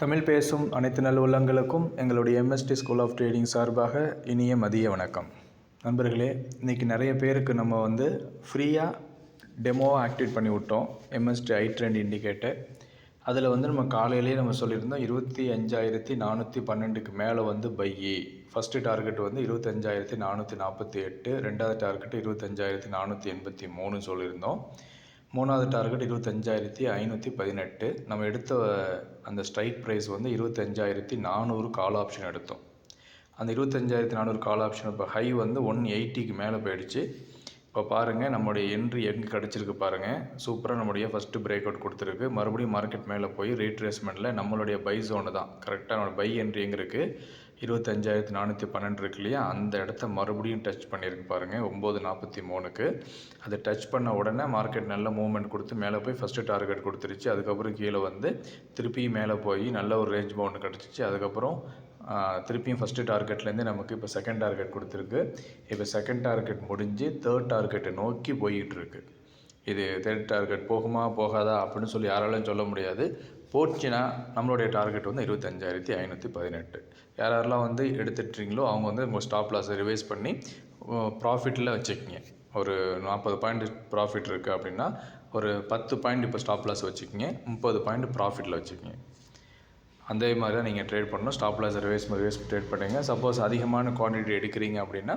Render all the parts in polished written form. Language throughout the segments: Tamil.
தமிழ் பேசும் அனைத்து நல்லுள்ளங்களுக்கும் எங்களுடைய எம்எஸ்டி ஸ்கூல் ஆஃப் ட்ரேடிங் சார்பாக இனிய மதிய வணக்கம். நண்பர்களே, இன்றைக்கி நிறைய பேருக்கு நம்ம ஃப்ரீயாக டெமோவாக ஆக்டிவேட் பண்ணி விட்டோம். எம்எஸ்டி ஐ ட்ரெண்ட் இண்டிகேட்டர். அதில் நம்ம காலையிலேயே நம்ம சொல்லியிருந்தோம் 25,412க்கு மேலே பையி. ஃபஸ்ட்டு டார்கெட் 25,448, ரெண்டாவது டார்கெட் 25,483 சொல்லியிருந்தோம். மூணாவது டார்கெட் 25,518. நம்ம எடுத்த அந்த ஸ்ட்ரைக் ப்ரைஸ் 25,400 கால் ஆப்ஷன் எடுத்தோம். அந்த 25,400 கால் ஆப்ஷன் இப்போ ஹை 180க்கு மேலே போயிடுச்சு. இப்போ பாருங்கள், நம்மளுடைய என்ட்ரி எங்கே கிடச்சிருக்கு பாருங்கள். சூப்பராக நம்முடைய ஃபஸ்ட்டு பிரேக் அவுட் கொடுத்துருக்கு. மறுபடியும் மார்க்கெட் மேலே போய் ரீட்ரேஸ்மெண்ட்டில் நம்மளுடைய பை ஜோனு தான் கரெக்டாக. நம்மளோட பை என்ட்ரி எங்கே இருக்குது, 25,412 இருக்கு இல்லையா, அந்த இடத்த மறுபடியும் டச் பண்ணியிருக்கு பாருங்கள் 9:43க்கு. அதை டச் பண்ண உடனே மார்க்கெட் நல்ல மூவ்மெண்ட் கொடுத்து மேலே போய் ஃபஸ்ட்டு டார்கெட் கொடுத்துருச்சு. அதுக்கப்புறம் கீழே திருப்பியும் மேலே போய் நல்ல ஒரு ரேஞ்ச் பவுண்டு கிடச்சிச்சு. அதுக்கப்புறம் திருப்பியும் ஃபஸ்ட்டு டார்கெட்லேருந்து நமக்கு இப்போ செகண்ட் டார்கெட் கொடுத்துருக்கு. இப்போ செகண்ட் டார்கெட் முடிஞ்சு தேர்ட் டார்கெட்டை நோக்கி போய்கிட்டுருக்கு. இது தேர்ட் டார்கெட் போகுமா போகாதா அப்படின்னு சொல்லி யாராலையும் சொல்ல முடியாது. போச்சுன்னா நம்மளுடைய டார்கெட் 25,518. யாரெல்லாம் எடுத்துட்டுறீங்களோ அவங்க உங்கள் ஸ்டாப் லாஸை ரிவைஸ் பண்ணி ப்ராஃபிட்டில் வச்சுக்கிங்க. ஒரு 40 பாயிண்ட் ப்ராஃபிட் இருக்குது அப்படின்னா ஒரு 10 பாயிண்ட் இப்போ ஸ்டாப் லாஸ் வச்சுக்கிங்க, 30 பாயிண்ட் ப்ராஃபிட்டில் வச்சுக்கிங்க. அதே மாதிரி தான் நீங்கள் ட்ரேட் பண்ணணும். ஸ்டாப் லாஸ் ரிவைஸ் ட்ரேட் பண்ணுங்க. சப்போஸ் அதிகமான குவான்டிட்டி எடுக்கிறீங்க அப்படின்னா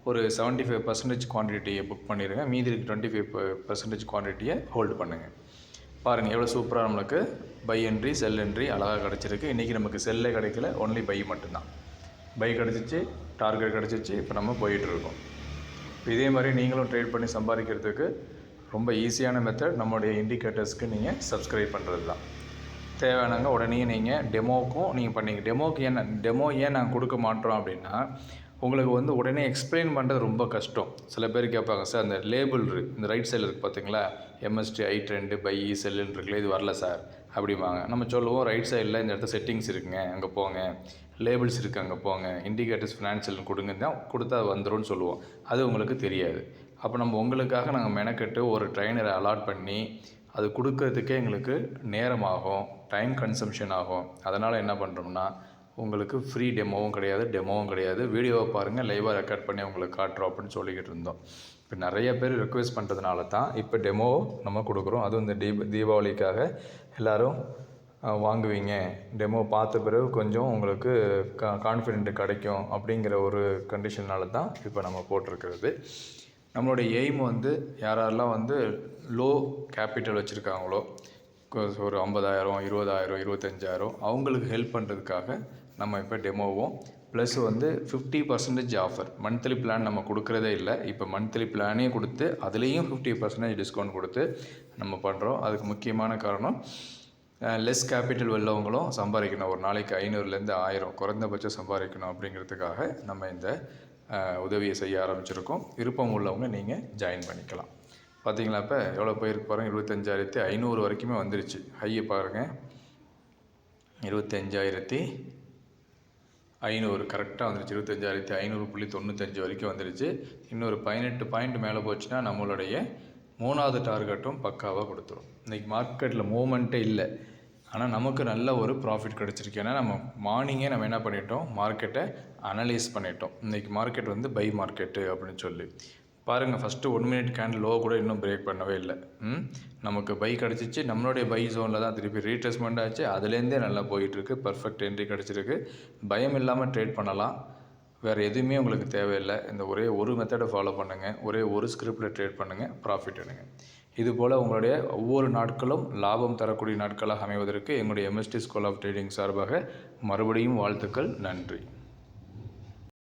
ஒரு 75% குவான்டிட்டியை புக் பண்ணிடுங்க. மீதி 25% குவான்டிட்டியை ஹோல்டு பண்ணுங்கள். பாருங்கள் எவ்வளோ சூப்பராக நம்மளுக்கு பை என்ட்ரி செல் என்ட்ரி அழகாக கிடச்சிருக்கு. இன்றைக்கி நமக்கு செல்லே கிடைக்கல, ஒன்லி பை மட்டும்தான். பை கிடச்சிச்சு, டார்கெட் கிடச்சிச்சு. இப்போ நம்ம போயிட்டுருக்கோம். இதே மாதிரி நீங்களும் ட்ரேட் பண்ணி சம்பாதிக்கிறதுக்கு ரொம்ப ஈஸியான மெத்தட் நம்மளுடைய இண்டிகேட்டர்ஸ்க்கு நீங்கள் சப்ஸ்கிரைப் பண்ணுறது தான். தேவையானங்க உடனே நீங்கள் டெமோவுக்கும் நீங்கள் பண்ணிங்க. டெமோ ஏன் நாங்கள் கொடுக்க மாட்டோம் அப்படின்னா, உங்களுக்கு உடனே எக்ஸ்பிளைன் பண்ணுறது ரொம்ப கஷ்டம். சில பேர் கேட்பாங்க, சார் அந்த லேபிள் இருக்குது, இந்த ரைட் சைடில் இருக்குது பார்த்தீங்களா, எம்எஸ்டி ஐ ட்ரெண்டு பை செல்லுன்னு இருக்குல்ல, இது வரல சார் அப்படிம்பாங்க. நம்ம சொல்லுவோம், ரைட் சைடில் இந்த இடத்துல செட்டிங்ஸ் இருக்குங்க, அங்கே போங்க, லேபிள்ஸ் இருக்குது அங்கே போங்க, இண்டிகேட்டர்ஸ் ஃபினான்ஷியல் கொடுங்க தான் கொடுத்தா வந்துடும்னு சொல்லுவோம். அது உங்களுக்கு தெரியாது. அப்போ நம்ம உங்களுக்காக நாங்கள் மெனக்கெட்டு ஒரு ட்ரைனரை அலாட் பண்ணி அது கொடுக்கறதுக்கே எங்களுக்கு நேரமாகும், டைம் கன்சம்ஷன் ஆகும். அதனால் என்ன பண்ணுறோம்னா, உங்களுக்கு ஃப்ரீ டெமோவும் கிடையாது. வீடியோவை பாருங்கள், லைவாக ரெக்கார்ட் பண்ணி உங்களுக்கு காட்டுறோம் அப்படின்னு சொல்லிக்கிட்டு இருந்தோம். இப்போ நிறைய பேர் ரெக்வெஸ்ட் பண்ணுறதுனால தான் இப்போ டெமோ நம்ம கொடுக்குறோம். அதுவும் இந்த தீபாவளிக்காக எல்லோரும் வாங்குவீங்க, டெமோ பார்த்த பிறகு கொஞ்சம் உங்களுக்கு கான்ஃபிடென்ட் கிடைக்கும் அப்படிங்கிற ஒரு கண்டிஷனால தான் இப்போ நம்ம போட்டிருக்கிறது. நம்மளுடைய எய்ம் யாரெல்லாம் லோ கேபிட்டல் வச்சுருக்காங்களோ, ஒரு 50,000, 20,000, 25,000 அவங்களுக்கு ஹெல்ப் பண்ணுறதுக்காக நம்ம இப்போ டெமோவும் ப்ளஸ் 50% ஆஃபர். மந்த்லி பிளான் நம்ம கொடுக்குறதே இல்லை. இப்போ மந்த்லி பிளானே கொடுத்து அதுலேயும் 50% டிஸ்கவுண்ட் கொடுத்து நம்ம பண்ணுறோம். அதுக்கு முக்கியமான காரணம், லெஸ் கேபிட்டல் உள்ளவங்களும் சம்பாதிக்கணும். ஒரு நாளைக்கு 500லேருந்து 1000 குறைந்தபட்சம் சம்பாதிக்கணும் அப்படிங்கிறதுக்காக நம்ம இந்த உதவியை செய்ய ஆரம்பிச்சிருக்கோம். விருப்பம் உள்ளவங்க நீங்கள் ஜாயின் பண்ணிக்கலாம். பார்த்தீங்களா, இப்போ எவ்வளோ போயிருக்கு பாருங்கள், 25,500 வரைக்குமே வந்துருச்சு. ஹையை பாருங்கள், 25,500 கரெக்டாக வந்துருச்சு. 25,500.95 வரைக்கும் வந்துருச்சு. இன்னொரு 18 பாயிண்ட் மேலே போச்சுன்னா நம்மளுடைய 3வது டார்கெட்டும் பக்காவாக கொடுத்துரும். இன்றைக்கி மார்க்கெட்டில் மூவ்மெண்ட்டே இல்லை, ஆனால் நமக்கு நல்ல ஒரு ப்ராஃபிட் கிடச்சிருக்கு. ஏன்னா நம்ம மார்னிங்கே நம்ம என்ன பண்ணிட்டோம், மார்க்கெட்டை அனலைஸ் பண்ணிட்டோம். இன்றைக்கி மார்க்கெட் பை மார்க்கெட்டு அப்படின்னு சொல்லி பாருங்கள். ஃபஸ்ட்டு 1 மினிட் கேண்டில் லோ கூட இன்னும் பிரேக் பண்ணவே இல்லை. நமக்கு பை கிடச்சிச்சு. நம்மளுடைய பை ஜோனில் தான் திருப்பி ரீட்ரேஸ்மெண்ட் ஆச்சு. அதுலேருந்தே நல்லா போயிட்டுருக்கு. பர்ஃபெக்ட் என்ட்ரி கிடச்சிருக்கு. பயம் இல்லாமல் ட்ரேட் பண்ணலாம். வேறு எதுவுமே உங்களுக்கு தேவையில்லை. இந்த ஒரே ஒரு மெத்தடை ஃபாலோ பண்ணுங்கள். ஒரே ஒரு ஸ்கிரிப்டில் ட்ரேட் பண்ணுங்கள், ப்ராஃபிட் எடுங்க. இதுபோல் உங்களுடைய ஒவ்வொரு நாட்களும் லாபம் தரக்கூடிய நாட்களாக அமைவதற்கு எங்களுடைய எம்எஸ்டி ஸ்கூல் ஆஃப் ட்ரேடிங் சார்பாக மறுபடியும் வாழ்த்துக்கள். நன்றி.